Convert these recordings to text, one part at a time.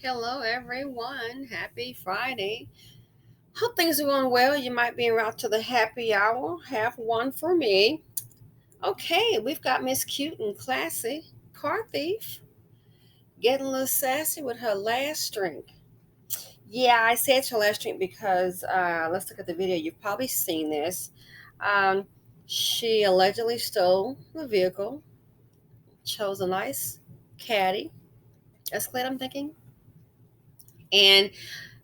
Hello, everyone. Happy Friday. Hope things are going well. You might be en route to the happy hour. Have one for me. Okay, we've got Miss Cute and Classy, Car Thief, getting a little sassy with her last drink. Yeah, I said it's her last drink because let's look at the video. You've probably seen this. Um, she allegedly stole the vehicle, chose a nice caddy, Escalade, I'm thinking, and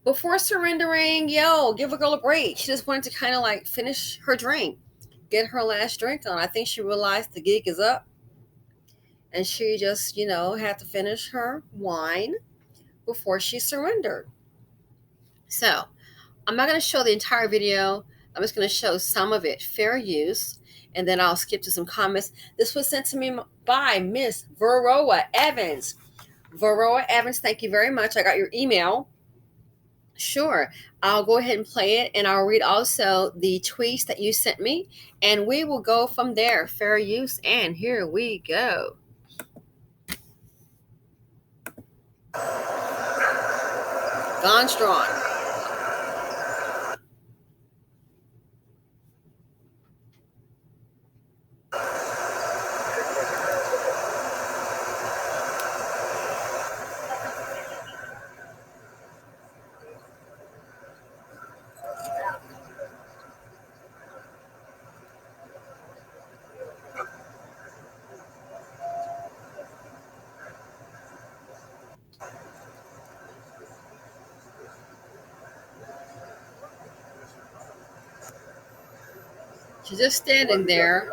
before surrendering, give a girl a break. She just wanted to kind of like finish her drink, get her last drink on. I think she realized the gig is up and she just, had to finish her wine before she surrendered. So I'm not going to show the entire video. I'm just going to show some of it, fair use, and then I'll skip to some comments. This was sent to me by Miss Veroa Evans. Veroa Evans, thank you very much. I got your email. Sure. I'll go ahead and play it, and I'll read also the tweets that you sent me, and we will go from there. Fair use, and here we go. Gone strong. She's just standing there.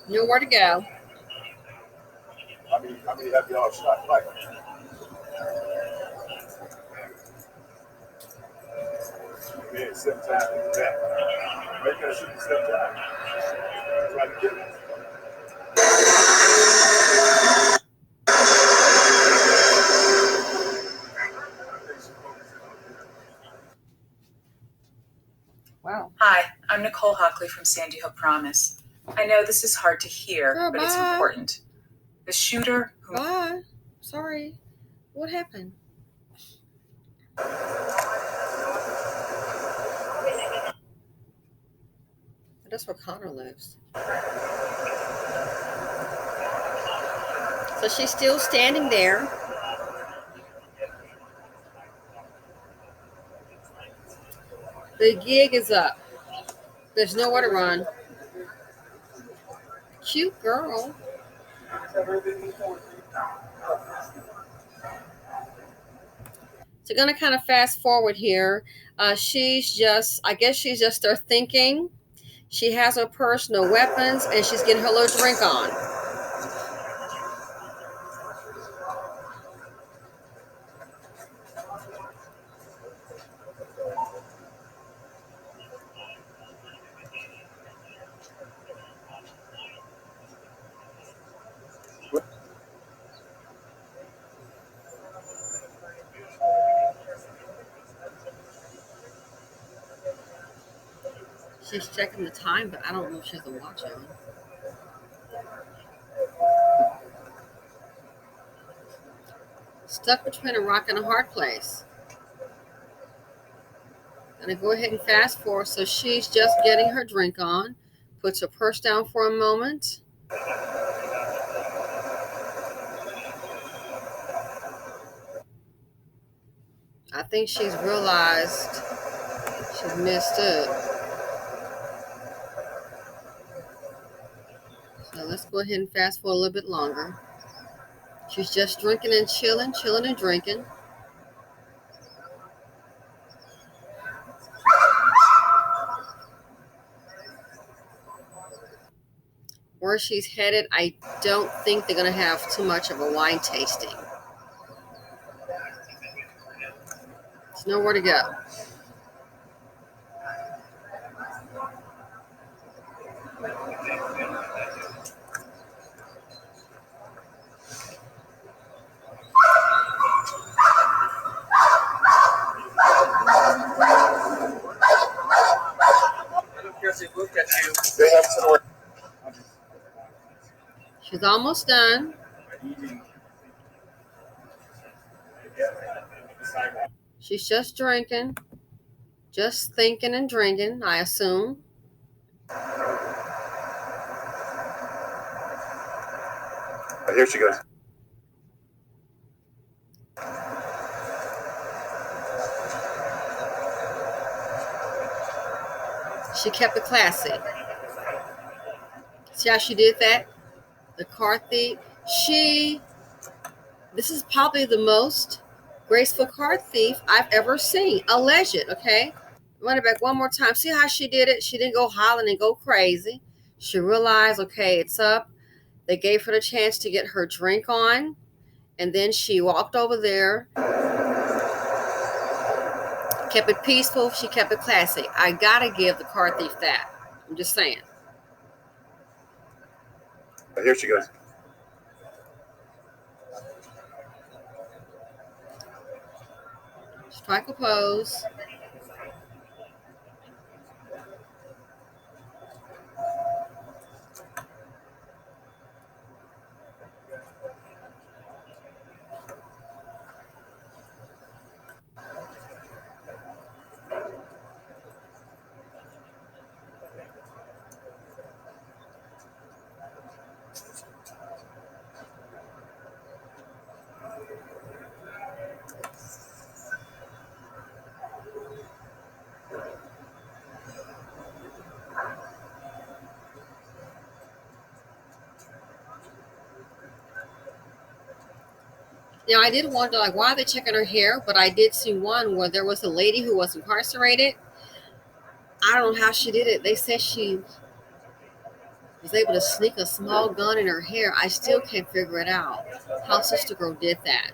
Nowhere to go. How many have y'all shot like? Man, 7 times in the back. Why you gotta shoot 7 times? Try to get it. Wow. Hi, I'm Nicole Hockley from Sandy Hook Promise. I know this is hard to hear, Girl, but it's bye. important. The shooter who... Bye. Sorry. What happened? That's where Connor lives. So she's still standing there. The gig is up. There's nowhere to run. Cute girl. So gonna kind of fast forward here. I guess she's just there thinking. She has her purse, no weapons, and she's getting her little drink on. She's checking the time, but I don't know if she has a watch on. Stuck between a rock and a hard place. Gonna go ahead and fast forward. So she's just getting her drink on, puts her purse down for a moment. I think she's realized she's messed up. So let's go ahead and fast forward a little bit longer. She's just drinking and chilling and drinking. Where she's headed, I don't think they're going to have too much of a wine tasting. There's nowhere to go. She's almost done. She's just drinking, just thinking and drinking, I assume. Here she goes. She kept it classy. See how she did that? The car thief. This is probably the most graceful car thief I've ever seen. Alleged, okay? Run it back one more time. See how she did it? She didn't go hollering and go crazy. She realized, okay, it's up. They gave her the chance to get her drink on. And then she walked over there, kept it peaceful. She kept it classy. I gotta give the car thief that. I'm just saying. Here she goes. Strike a pose. Now, I did wonder, like, why are they checking her hair? But I did see one where there was a lady who was incarcerated. I don't know how she did it. They said she was able to sneak a small gun in her hair. I still can't figure it out. How Sister Girl did that.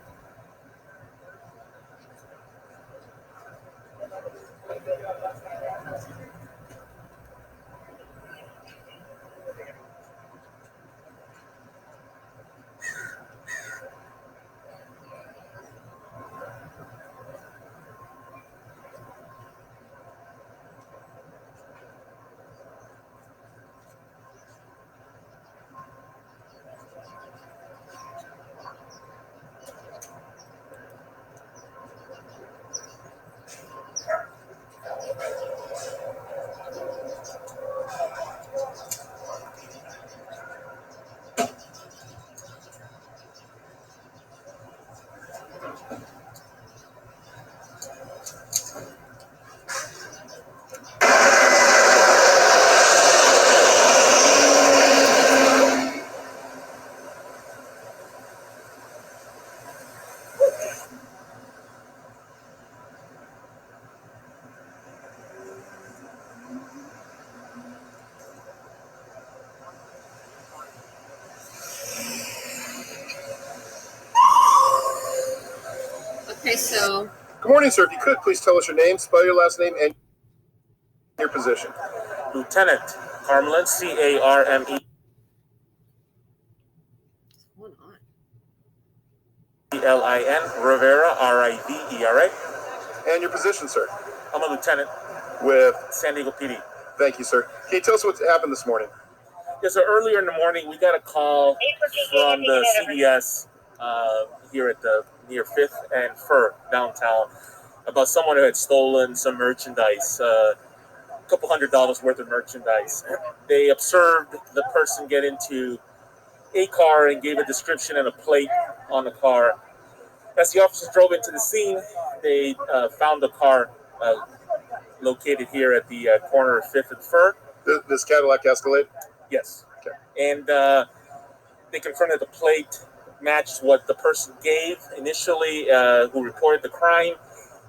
Okay, so. Good morning, sir. If you could, please tell us your name, spell your last name, and your position. Lieutenant Carmelin, Carme. What's going on? Lin, Rivera, Rivera. And your position, sir. I'm a lieutenant With San Diego PD. Thank you, sir. Can you tell us what happened this morning? Yeah, so earlier in the morning, we got a call from the CVS here at the near 5th and Fur downtown about someone who had stolen some merchandise, a couple $100 worth of merchandise. They observed the person get into a car and gave a description and a plate on the car. As the officers drove into the scene, they found the car located here at the corner of 5th and Fur. This Cadillac Escalade? Yes. Okay. And they confirmed that the plate matched what the person gave initially, who reported the crime.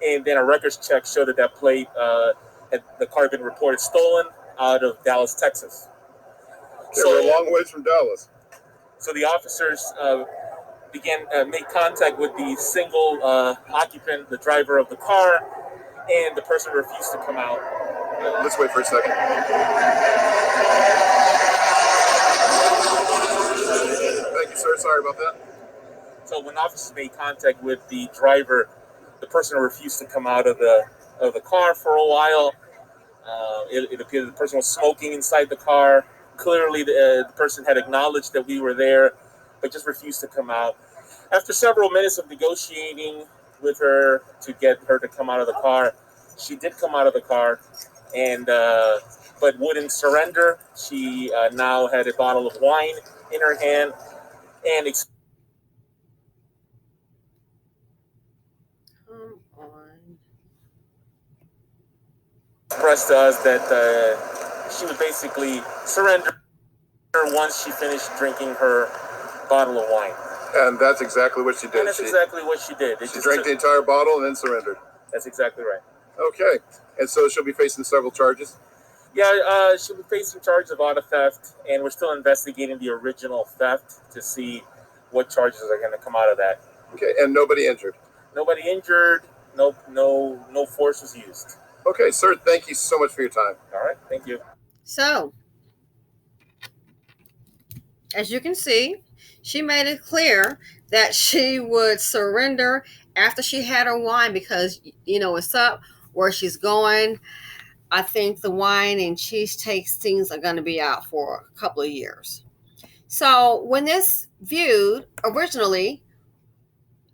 And then a records check showed that plate, the car had been reported stolen out of Dallas, Texas. Okay, we're a long ways from Dallas. So the officers made contact with the single occupant, the driver of the car, and the person refused to come out. Let's wait for a second. Thank you, sir. Sorry about that. So when officers made contact with the driver, the person refused to come out of the car for a while. It appeared the person was smoking inside the car. Clearly, the person had acknowledged that we were there, but just refused to come out. After several minutes of negotiating, with her to get her to come out of the car. She did come out of the car, and but wouldn't surrender. She now had a bottle of wine in her hand and Come on. expressed to us that she would basically surrender once she finished drinking her bottle of wine. And that's exactly what she did. And that's exactly what she did. She drank the entire bottle and then surrendered. That's exactly right. Okay. And so she'll be facing several charges? Yeah, she'll be facing charges of auto theft, and we're still investigating the original theft to see what charges are going to come out of that. Okay, and nobody injured? Nobody injured. No force was used. Okay, sir, thank you so much for your time. All right, thank you. So, as you can see, she made it clear that she would surrender after she had her wine because, what's up, where she's going. I think the wine and cheese tastings are going to be out for a couple of years. So when this viewed originally,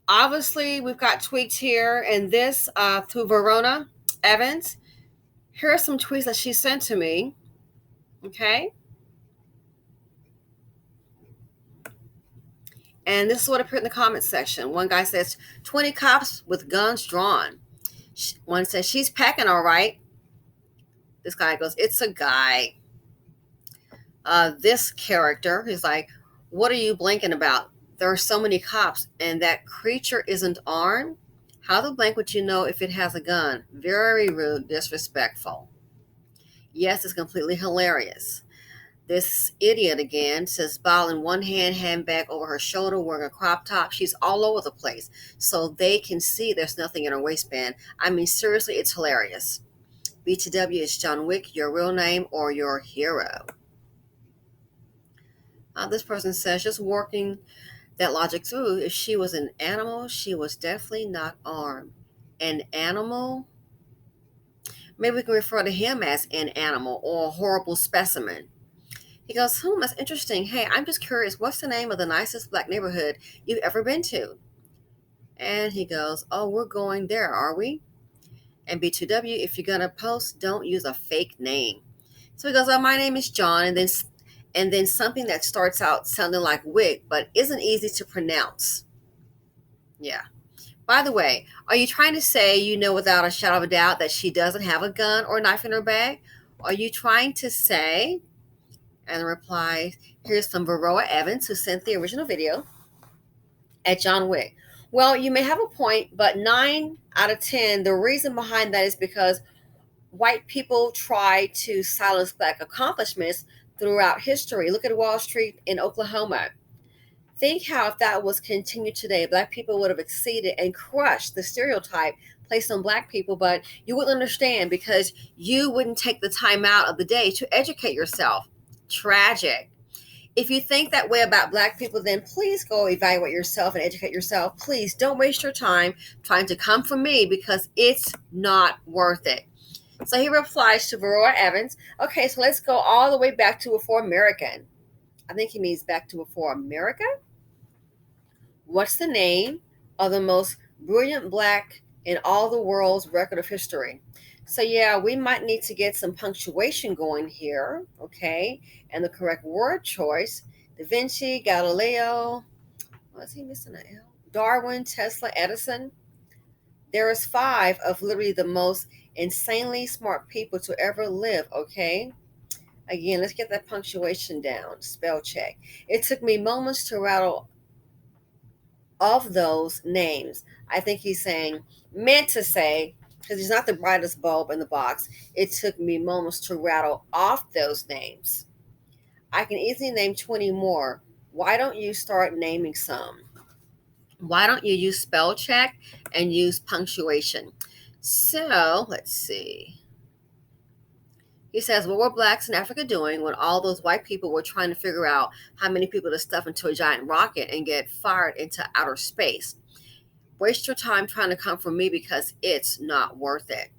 obviously we've got tweets here, and this through Verona Evans. Here are some tweets that she sent to me. Okay. And this is what I put in the comment section. One guy says, 20 cops with guns drawn. One says, she's packing all right. This guy goes, it's a guy. This character, he's like, what are you blanking about? There are so many cops, and that creature isn't armed. How the blank would you know if it has a gun? Very rude, disrespectful. Yes, it's completely hilarious. This idiot again says, bottle in one hand, handbag over her shoulder, wearing a crop top. She's all over the place, so they can see there's nothing in her waistband. I mean, seriously, it's hilarious. BTW is John Wick, your real name or your hero? This person says, just working that logic through, if she was an animal, she was definitely not armed. An animal? Maybe we can refer to him as an animal or a horrible specimen. He goes, that's interesting. Hey, I'm just curious, what's the name of the nicest black neighborhood you've ever been to? And he goes, oh, we're going there, are we? And B2W, if you're going to post, don't use a fake name. So he goes, oh, my name is John, and then something that starts out sounding like Wick, but isn't easy to pronounce. Yeah. By the way, are you trying to say you know without a shadow of a doubt that she doesn't have a gun or knife in her bag? Are you trying to say... And the reply, here's from Varroa Evans, who sent the original video, at John Wick. Well, you may have a point, but 9 out of 10, the reason behind that is because white people try to silence black accomplishments throughout history. Look at Wall Street in Oklahoma. Think how if that was continued today, black people would have exceeded and crushed the stereotype placed on black people, but you wouldn't understand because you wouldn't take the time out of the day to educate yourself. Tragic. If you think that way about black people, then please go evaluate yourself and educate yourself. Please don't waste your time trying to come from me because it's not worth it. So he replies to Varroa Evans, okay, so let's go all the way back to before American. I think he means back to before America. What's the name of the most brilliant black in all the world's record of history? So yeah, we might need to get some punctuation going here, okay? And the correct word choice. Da Vinci, Galileo, was he missing an L? Darwin, Tesla, Edison. There is 5 of literally the most insanely smart people to ever live, okay? Again, let's get that punctuation down. Spell check. It took me moments to rattle of those names. I think he's meant to say, because he's not the brightest bulb in the box, it took me moments to rattle off those names. I can easily name 20 more. Why don't you start naming some? Why don't you use spell check and use punctuation? So, let's see. He says, what were blacks in Africa doing when all those white people were trying to figure out how many people to stuff into a giant rocket and get fired into outer space? Waste your time trying to come from me because it's not worth it.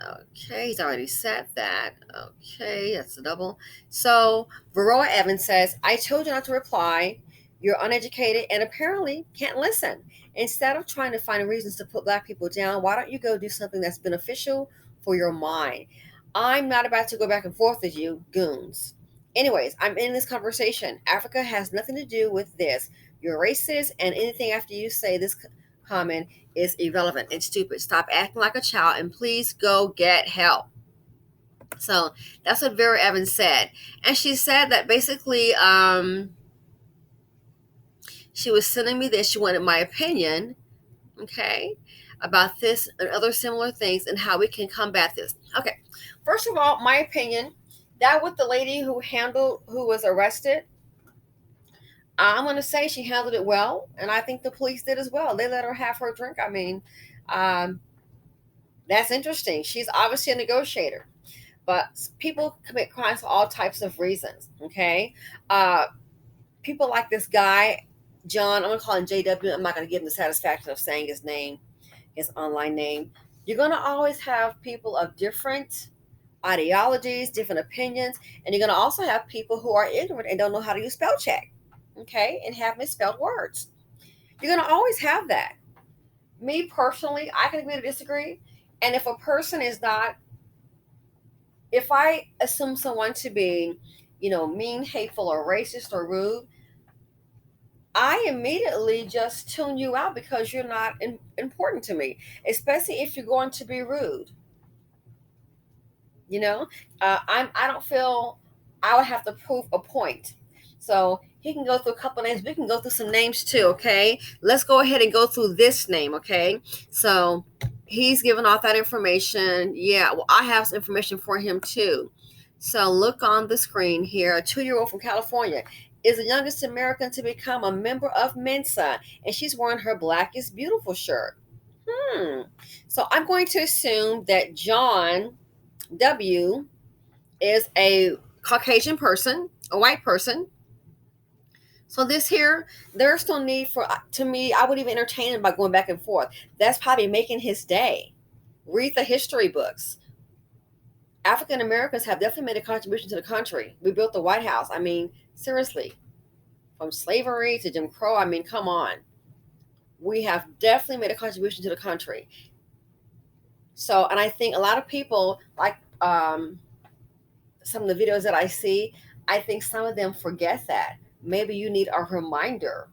Okay, he's already said that. Okay, that's a double. So Varroa Evans says, I told you not to reply. You're uneducated and apparently can't listen. Instead of trying to find reasons to put black people down, why don't you go do something that's beneficial for your mind? I'm not about to go back and forth with you, goons. Anyways, I'm in this conversation. Africa has nothing to do with this. You're racist, and anything after you say this comment is irrelevant and stupid. Stop acting like a child and please go get help. So that's what Vera Evans said. And she said that basically she was sending me this. She wanted my opinion, okay, about this and other similar things and how we can combat this. Okay, first of all, my opinion, that with the lady who was arrested, I'm going to say she handled it well, and I think the police did as well. They let her have her drink. I mean, that's interesting. She's obviously a negotiator, but people commit crimes for all types of reasons, okay? People like this guy, John, I'm going to call him JW. I'm not going to give him the satisfaction of saying his name, his online name. You're going to always have people of different ideologies, different opinions, and you're going to also have people who are ignorant and don't know how to use spell check, okay, and have misspelled words. You're going to always have that. Me personally, I can agree to disagree. And if a person is not, if I assume someone to be, mean, hateful, or racist or rude, I immediately just tune you out because you're not important to me, especially if you're going to be rude. I don't feel I would have to prove a point. So he can go through a couple names. We can go through some names too, okay? Let's go ahead and go through this name, okay? So he's giving off that information. Yeah, well, I have some information for him too. So look on the screen here. A 2-year-old from California is the youngest American to become a member of Mensa, and she's wearing her Black is Beautiful shirt. So I'm going to assume that John W is a Caucasian person, a white person. So this here, there's no need for, to me, I would even entertain him by going back and forth. That's probably making his day. Read the history books. African Americans have definitely made a contribution to the country. We built the White House. I mean, seriously, from slavery to Jim Crow, I mean, come on. We have definitely made a contribution to the country. So, and I think a lot of people, like some of the videos that I see, I think some of them forget that. Maybe you need a reminder,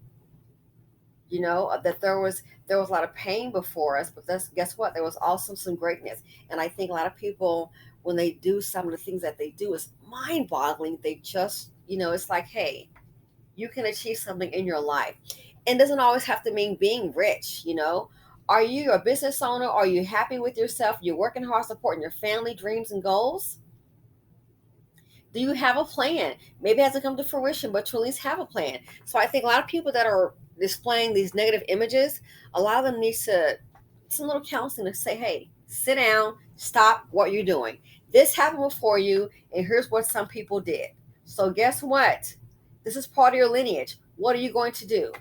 that there was a lot of pain before us, but guess what? There was also some greatness. And I think a lot of people, when they do some of the things that they do, is mind-boggling. They just, it's like, hey, you can achieve something in your life. And it doesn't always have to mean being rich, Are you a business owner? Are you happy with yourself? You're working hard, supporting your family, dreams, and goals? Do you have a plan? Maybe it hasn't come to fruition, but to at least have a plan. So I think a lot of people that are displaying these negative images, a lot of them need some little counseling to say, hey, sit down, stop what you're doing. This happened before you, and here's what some people did. So guess what? This is part of your lineage. What are you going to do?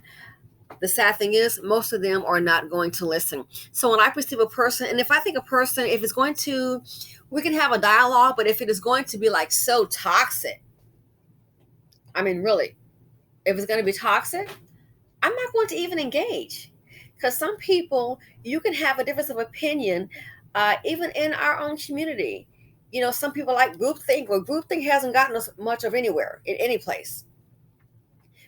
The sad thing is, most of them are not going to listen. So when I perceive a person, and if I think a person, if it's going to, we can have a dialogue, but if it is going to be like so toxic, I mean, really, if it's going to be toxic, I'm not going to even engage. Because some people, you can have a difference of opinion, even in our own community. Some people like groupthink. Well, groupthink hasn't gotten us much of anywhere, in any place.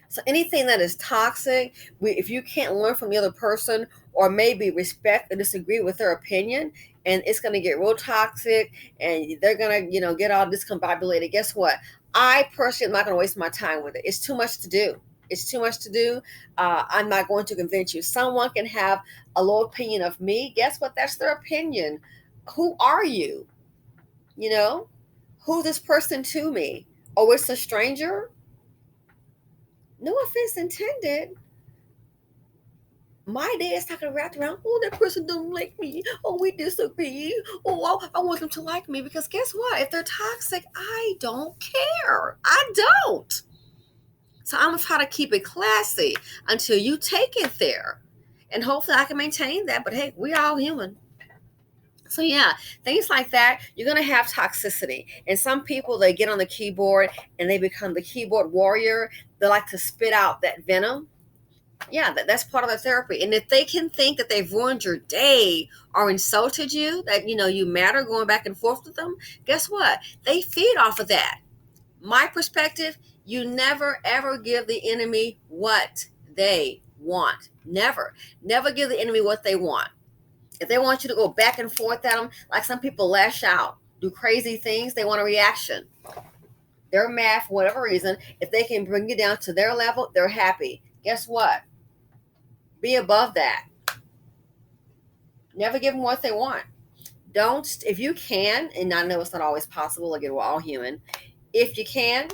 So anything that is toxic, if you can't learn from the other person or maybe respect or disagree with their opinion, and it's going to get real toxic and they're going to, get all discombobulated, guess what? I personally am not going to waste my time with it. It's too much to do. It's too much to do. I'm not going to convince you. Someone can have a low opinion of me. Guess what? That's their opinion. Who are you? Who's this person to me? Oh, it's a stranger? No offense intended. My day is talking wrapped around, oh, that person don't like me. Oh, we disagree. Oh, I want them to like me. Because guess what? If they're toxic, I don't care. I don't. So I'm going to try to keep it classy until you take it there. And hopefully I can maintain that. But hey, we're all human. So yeah, things like that, you're gonna have toxicity. And some people, they get on the keyboard and they become the keyboard warrior. They like to spit out that venom. Yeah, that's part of the therapy. And if they can think that they've ruined your day or insulted you, that you matter, going back and forth with them, guess what? They feed off of that. My perspective, you never ever give the enemy what they want. Never. Never give the enemy what they want. If they want you to go back and forth at them, like some people lash out, do crazy things, they want a reaction. They're mad for whatever reason. If they can bring you down to their level, they're happy. Guess what? Be above that. Never give them what they want. Don't, if you can, and I know it's not always possible, again, we're all human. If you can,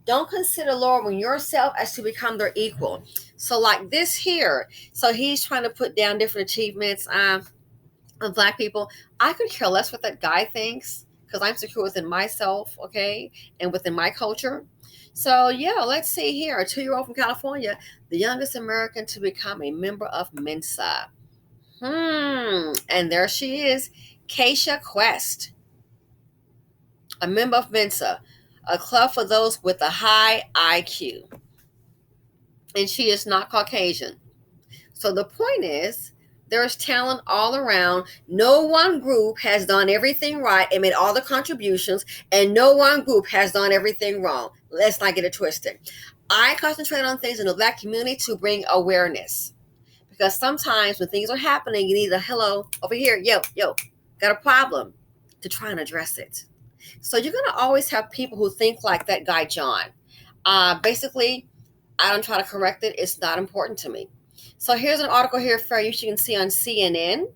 don't consider lowering yourself as to become their equal. So like this here, so he's trying to put down different achievements of Black people. I could care less what that guy thinks, because I'm secure within myself, okay, and within my culture. So yeah, let's see here. A 2-year-old from California, the youngest American to become a member of Mensa. And there she is, Keisha Quest, a member of Mensa, a club for those with a high IQ. And she is not Caucasian. So the point is, there's talent all around. No one group has done everything right and made all the contributions, and no one group has done everything wrong. Let's not get it twisted. I concentrate on things in the Black community to bring awareness. Because sometimes when things are happening, you need a hello over here, yo, got a problem, to try and address it. So you're going to always have people who think like that guy, John. Basically, I don't try to correct it. It's not important to me. So here's an article here for you can see on CNN.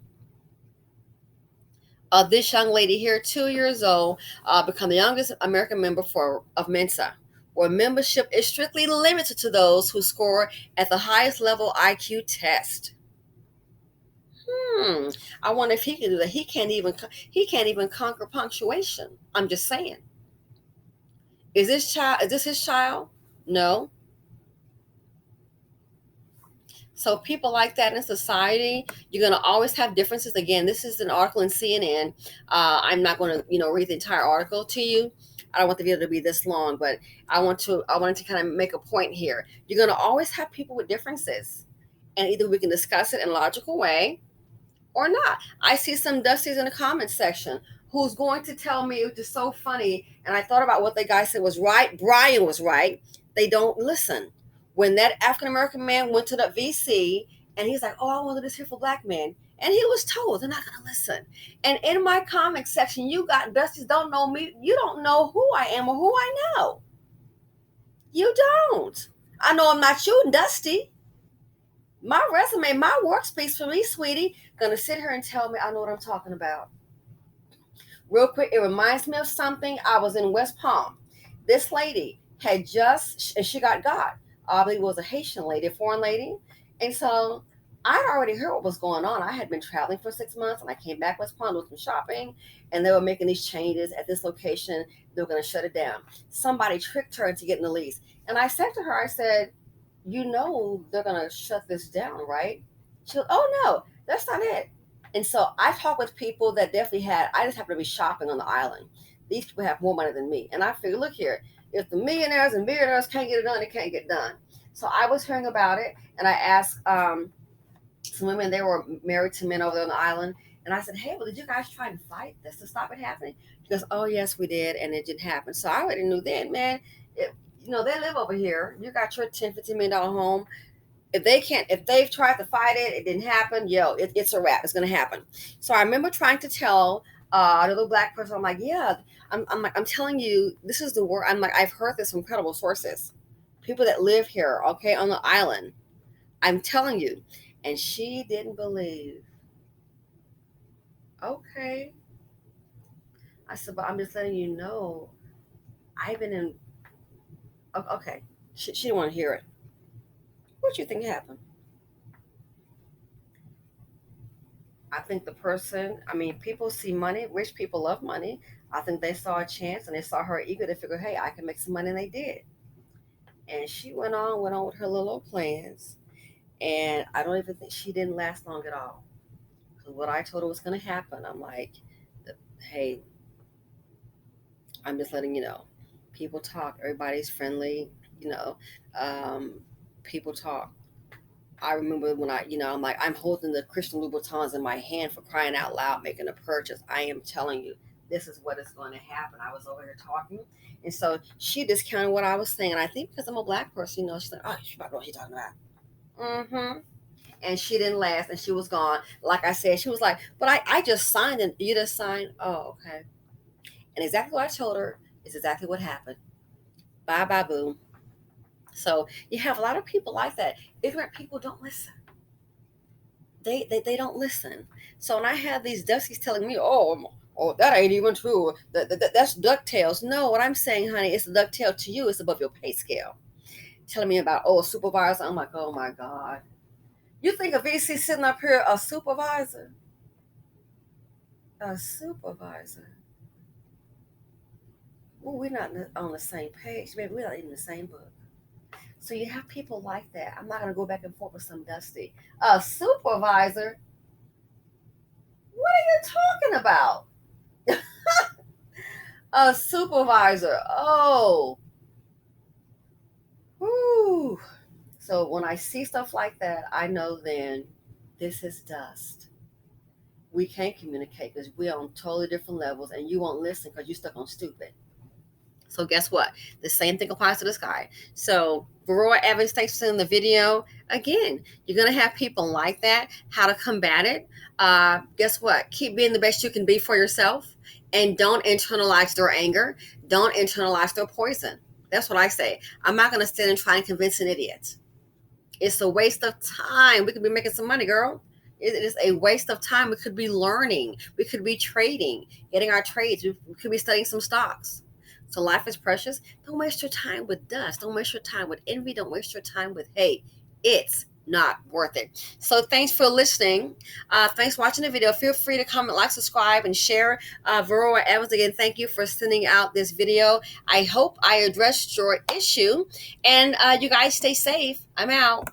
This young lady here, 2 years old, become the youngest American member of Mensa, where membership is strictly limited to those who score at the highest level IQ test. I wonder if he can do that. He can't even conquer punctuation. I'm just saying. Is this his child? No. So people like that in society, you're going to always have differences. Again, this is an article in CNN. I'm not going to, read the entire article to you. I don't want the video to be this long, but I wanted to kind of make a point here. You're going to always have people with differences, and either we can discuss it in a logical way or not. I see some Dusties in the comments section who's going to tell me, which is so funny, and I thought about what the guy said was right. Brian was right. They don't listen. When that African American man went to the VC and he's like, "Oh, I wanted this here for Black men," and he was told they're not going to listen. And in my comment section, you got Dusties don't know me. You don't know who I am or who I know. You don't. I know I'm not you, Dusty. My resume, my work speaks for me, sweetie. Gonna sit here and tell me I know what I'm talking about. Real quick, it reminds me of something. I was in West Palm. This lady had she got I believe it was a Haitian lady, a foreign lady. And so I'd already heard what was going on. I had been traveling for 6 months and I came back West Palm with some shopping, and they were making these changes at this location. They were going to shut it down. Somebody tricked her into getting the lease. And I said to her, I said, they're going to shut this down, right? She goes, "Oh, no, that's not it." And so I talked with people that definitely I just happen to be shopping on the island. These people have more money than me. And I figured, look here, if the millionaires and billionaires can't get it done, it can't get done. So I was hearing about it, and I asked some women, they were married to men over there on the island. And I said, "Hey, well, did you guys try and fight this to stop it happening?" She goes, "Oh, yes, we did, and it didn't happen." So I already knew then, man, they live over here. You got your $10-15 million home. If they've tried to fight it, it didn't happen, it's a wrap. It's going to happen. So I remember trying to tell a little Black person, I'm like, yeah, I'm telling you, this is the word. I'm like, I've heard this from credible sources, people that live here, okay, on the island. I'm telling you. And she didn't believe. Okay. I said, but I'm just letting you know, I've been in. Okay. She didn't want to hear it. What do you think happened? I think people see money. Rich people love money. I think they saw a chance and they saw her eager to figure, hey, I can make some money, and they did. And she went on with her little plans. And I don't even think she didn't last long at all. Because what I told her was going to happen, I'm like, hey, I'm just letting you know. People talk. Everybody's friendly. You know, um, people talk. I remember when I'm like, I'm holding the Christian Louboutins in my hand for crying out loud, making a purchase. I am telling you, this is what is going to happen. I was over here talking, and so she discounted what I was saying. And I think because I'm a black person, she's like, oh, she about to know what she's talking about. Mm-hmm. And she didn't last, and she was gone. Like I said, she was like, but I just signed, and you just signed. Oh, okay. And exactly what I told her is exactly what happened. Bye, bye, boo. So you have a lot of people like that. Ignorant people don't listen. They don't listen. So when I have these duskies telling me, oh, that ain't even true. That's ducktails. No, what I'm saying, honey, it's a ducktail to you. It's above your pay scale. Telling me about a supervisor. I'm like, oh my god. You think a VC sitting up here a supervisor? A supervisor? Well, we're not on the same page. Maybe we're not even in the same book. So you have people like that. I'm not gonna go back and forth with some dusty. A supervisor? What are you talking about? A supervisor. Oh. Whew. So when I see stuff like that, I know then this is dust. We can't communicate because we're on totally different levels, and you won't listen because you're stuck on stupid. So guess what? The same thing applies to this guy. So Varroa Evans, thanks for sending the video. Again, you're gonna have people like that. How to combat it? Guess what? Keep being the best you can be for yourself, and don't internalize their anger. Don't internalize their poison. That's what I say. I'm not gonna sit and try and convince an idiot. It's a waste of time. We could be making some money, girl. It is a waste of time. We could be learning. We could be trading, getting our trades. We could be studying some stocks. So life is precious. Don't waste your time with dust. Don't waste your time with envy. Don't waste your time with hate. It's not worth it. So thanks for listening. Thanks for watching the video. Feel free to comment, like, subscribe, and share. Varroa Evans, again, thank you for sending out this video. I hope I addressed your issue. And you guys stay safe. I'm out.